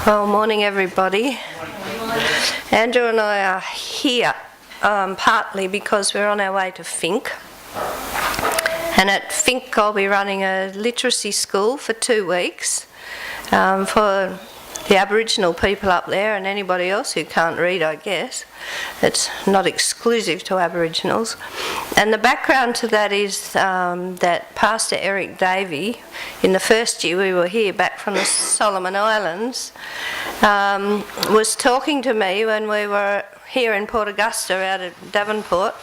Well, morning everybody. Andrew and I are here partly because we're on our way to Fink. And at Fink I'll be running a literacy school for 2 weeks for the Aboriginal people up there and anybody else who can't read, I guess. It's not exclusive to Aboriginals. And the background to that is that Pastor Eric Davey, in the first year we were here back from the Solomon Islands, was talking to me when we were here in Port Augusta out at Devonport.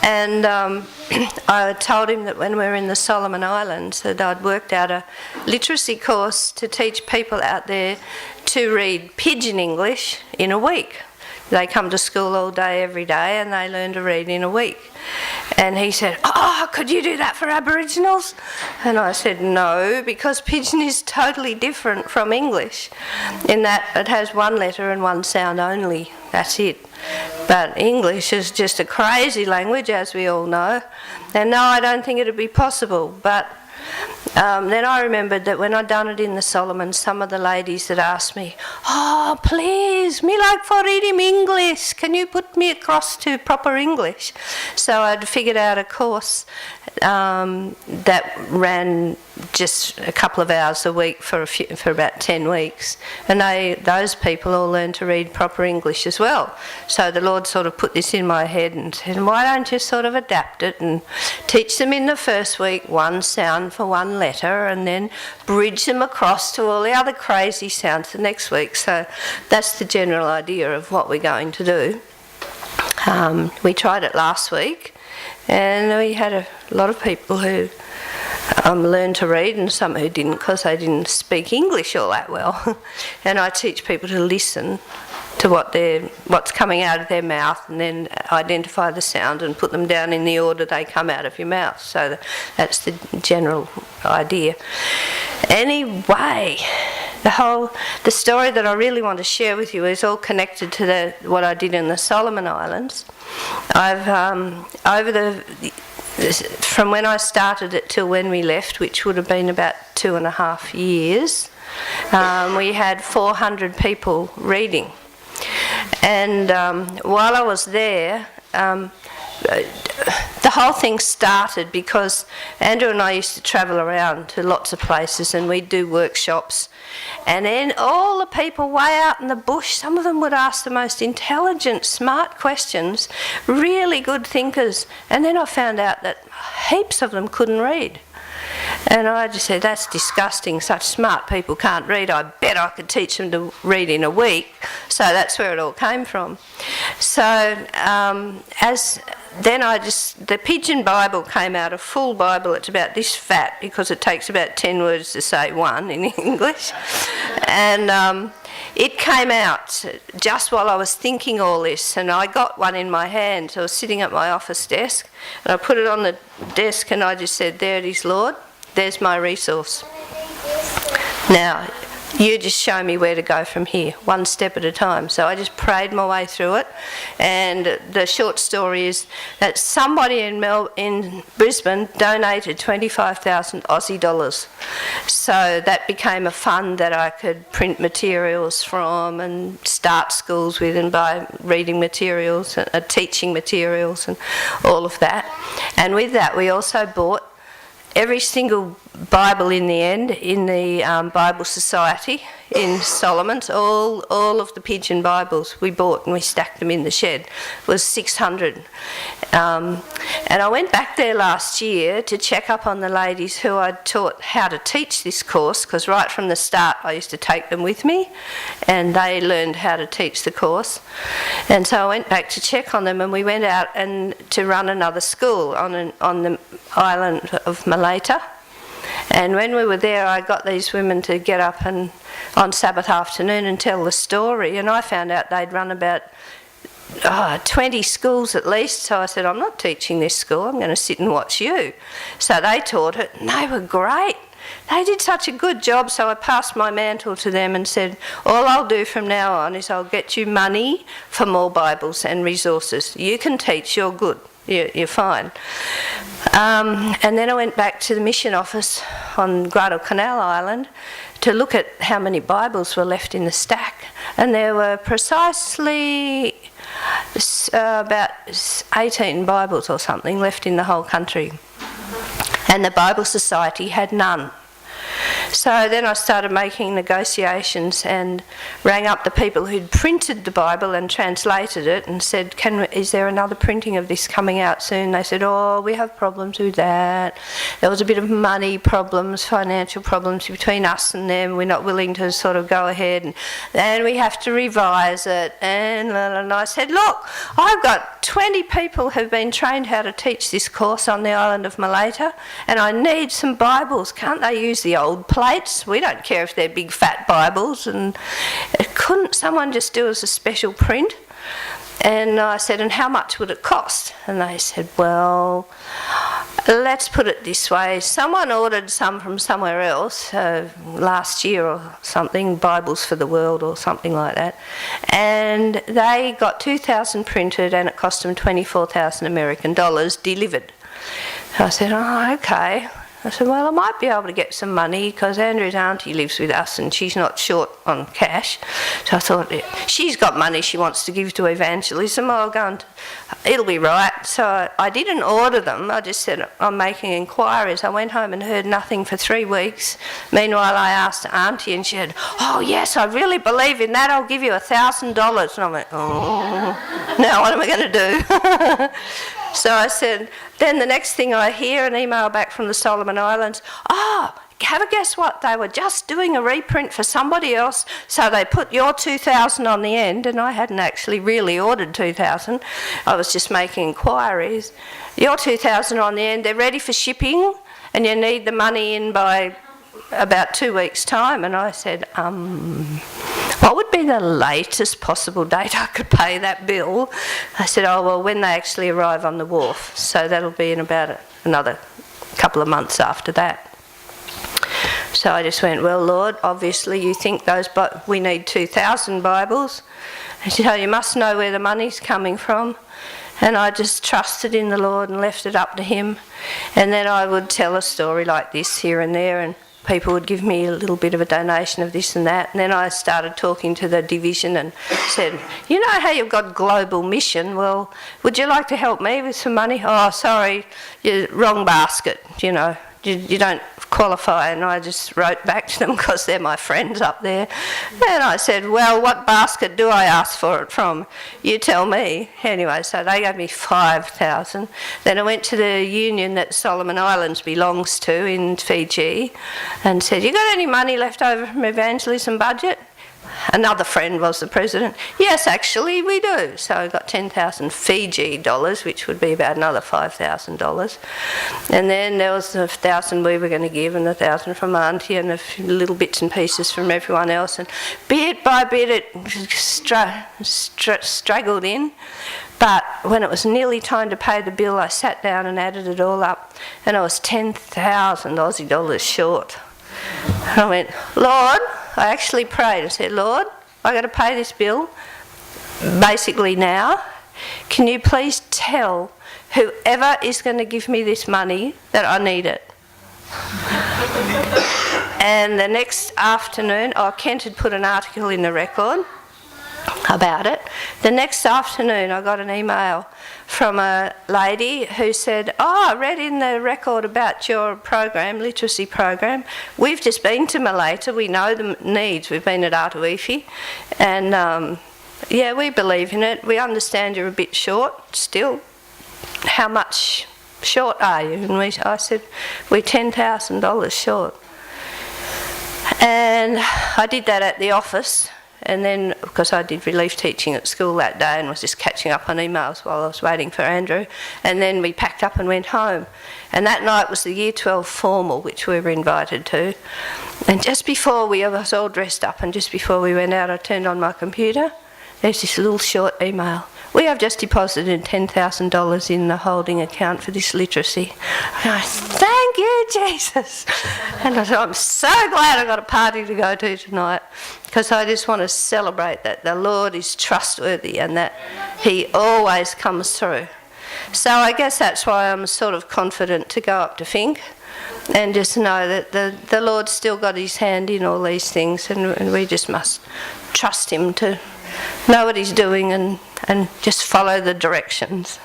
And I told him that when we were in the Solomon Islands that I'd worked out a literacy course to teach people out there to read pidgin English in a week. They come to school all day, every day, and they learn to read in a week. And he said, "Oh, could you do that for Aboriginals?" And I said, "No, because pidgin is totally different from English in that it has one letter and one sound only. That's it. But English is just a crazy language, as we all know. And no, I don't think it'd be possible." But then I remembered that when I'd done it in the Solomon, some of the ladies had asked me, "Oh, please, me like for reading English. Can you put me across to proper English?" So I'd figured out a course that ran just a couple of hours a week for about 10 weeks. And those people all learned to read proper English as well. So the Lord sort of put this in my head and said, "Why don't you sort of adapt it and teach them in the first week one sound for one letter and then bridge them across to all the other crazy sounds the next week." So that's the general idea of what we're going to do. We tried it last week and we had a lot of people who learned to read and some who didn't because they didn't speak English all that well. And I teach people to listen to what's coming out of their mouth and then identify the sound and put them down in the order they come out of your mouth. So that's the general idea. Anyway, the story that I really want to share with you is all connected to what I did in the Solomon Islands. I've from when I started it till when we left, which would have been about 2.5 years, we had 400 people reading. And while I was there, the whole thing started because Andrew and I used to travel around to lots of places and we'd do workshops. And then all the people way out in the bush, some of them would ask the most intelligent, smart questions, really good thinkers. And then I found out that heaps of them couldn't read. And I just said, "That's disgusting, such smart people can't read. I bet I could teach them to read in a week." So that's where it all came from. So the Pidgin Bible came out, a full Bible. It's about this fat because it takes about 10 words to say one in English. And it came out just while I was thinking all this, and I got one in my hand. So I was sitting at my office desk and I put it on the desk and I just said, "There it is, Lord. There's my resource. Now, you just show me where to go from here, one step at a time." So I just prayed my way through it. And the short story is that somebody in Brisbane donated 25,000 Aussie dollars. So that became a fund that I could print materials from and start schools with and buy reading materials, teaching materials and all of that. And with that we also bought every single Bible in the end in the Bible Society in Solomon's, all of the Pidgin Bibles we bought and we stacked them in the shed. It was 600. And I went back there last year to check up on the ladies who I'd taught how to teach this course, because right from the start I used to take them with me and they learned how to teach the course. And so I went back to check on them and we went out and to run another school on the island of Malaita. And when we were there, I got these women to get up and on Sabbath afternoon and tell the story. And I found out they'd run about 20 schools at least. So I said, "I'm not teaching this school, I'm going to sit and watch you." So they taught it and they were great. They did such a good job, so I passed my mantle to them and said, "All I'll do from now on is I'll get you money for more Bibles and resources. You can teach, you're good. you're fine. And then I went back to the mission office on Guadalcanal Island to look at how many Bibles were left in the stack. And there were precisely about 18 Bibles or something left in the whole country. And the Bible Society had none. So then I started making negotiations and rang up the people who'd printed the Bible and translated it and said, is there another printing of this coming out soon? They said, oh, we have problems with that. There was a bit of money problems, financial problems between us and them. We're not willing to sort of go ahead and we have to revise it. And I said, look, I've got 20 people who've been trained how to teach this course on the island of Malaita, and I need some Bibles. Can't they use the old plates? We don't care if they're big fat Bibles. And couldn't someone just do us a special print? And I said, and how much would it cost? And they said, well, let's put it this way. Someone ordered some from somewhere else last year or something, Bibles for the World or something like that. And they got 2,000 printed and it cost them 24,000 American dollars delivered. So I said, oh, okay. I said, well, I might be able to get some money because Andrew's auntie lives with us and she's not short on cash. So I thought, she's got money she wants to give to evangelism. I'll go and it'll be right. So I didn't order them. I just said, I'm making inquiries. I went home and heard nothing for 3 weeks. Meanwhile, I asked auntie and she said, oh, yes, I really believe in that. I'll give you $1,000. And I went, oh, now what am I going to do? So I said, then the next thing I hear, an email back from the Solomon Islands, have a guess what? They were just doing a reprint for somebody else, so they put your 2,000 on the end, and I hadn't actually really ordered 2,000. I was just making inquiries. Your 2,000 on the end, they're ready for shipping, and you need the money in by about 2 weeks' time. And I said, what would be the latest possible date I could pay that bill? I said, oh, well, when they actually arrive on the wharf. So that'll be in about another couple of months after that. So I just went, well, Lord, obviously you think we need 2,000 Bibles. He said, oh, you must know where the money's coming from. And I just trusted in the Lord and left it up to him. And then I would tell a story like this here and there, and people would give me a little bit of a donation of this and that. And then I started talking to the division and said, you know how you've got global mission? Well, would you like to help me with some money? Oh, sorry, you're wrong basket, you know. You don't qualify. And I just wrote back to them because they're my friends up there. And I said, well, what basket do I ask for it from? You tell me. Anyway, so they gave me 5,000. Then I went to the union that Solomon Islands belongs to in Fiji and said, you got any money left over from evangelism budget? Another friend was the president. Yes, actually, we do. So I got 10,000 Fiji dollars, which would be about another $5,000. And then there was 1,000 we were going to give and 1,000 from Auntie and a few little bits and pieces from everyone else. And bit by bit it straggled in. But when it was nearly time to pay the bill, I sat down and added it all up. And I was 10,000 Aussie dollars short. And I went, Lord, I actually prayed and said, Lord, I've got to pay this bill basically now. Can you please tell whoever is going to give me this money that I need it? And the next afternoon, Kent had put an article in the Record about it. The next afternoon I got an email from a lady who said, I read in the Record about your program, literacy program. We've just been to Malaita. We know the needs. We've been at Artuifi. And yeah, we believe in it. We understand you're a bit short still. How much short are you? And I said, we're $10,000 short. And I did that at the office. And then, because I did relief teaching at school that day and was just catching up on emails while I was waiting for Andrew, and then we packed up and went home. And that night was the Year 12 formal, which we were invited to. And just before I was all dressed up, and just before we went out, I turned on my computer. There's this little short email. We have just deposited $10,000 in the holding account for this literacy. And I said, thank you, Jesus. And I said, I'm so glad I got a party to go to tonight, because I just want to celebrate that the Lord is trustworthy and that he always comes through. So I guess that's why I'm sort of confident to go up to Fink and just know that the Lord's still got his hand in all these things, and we just must trust him to know what he's doing and just follow the directions.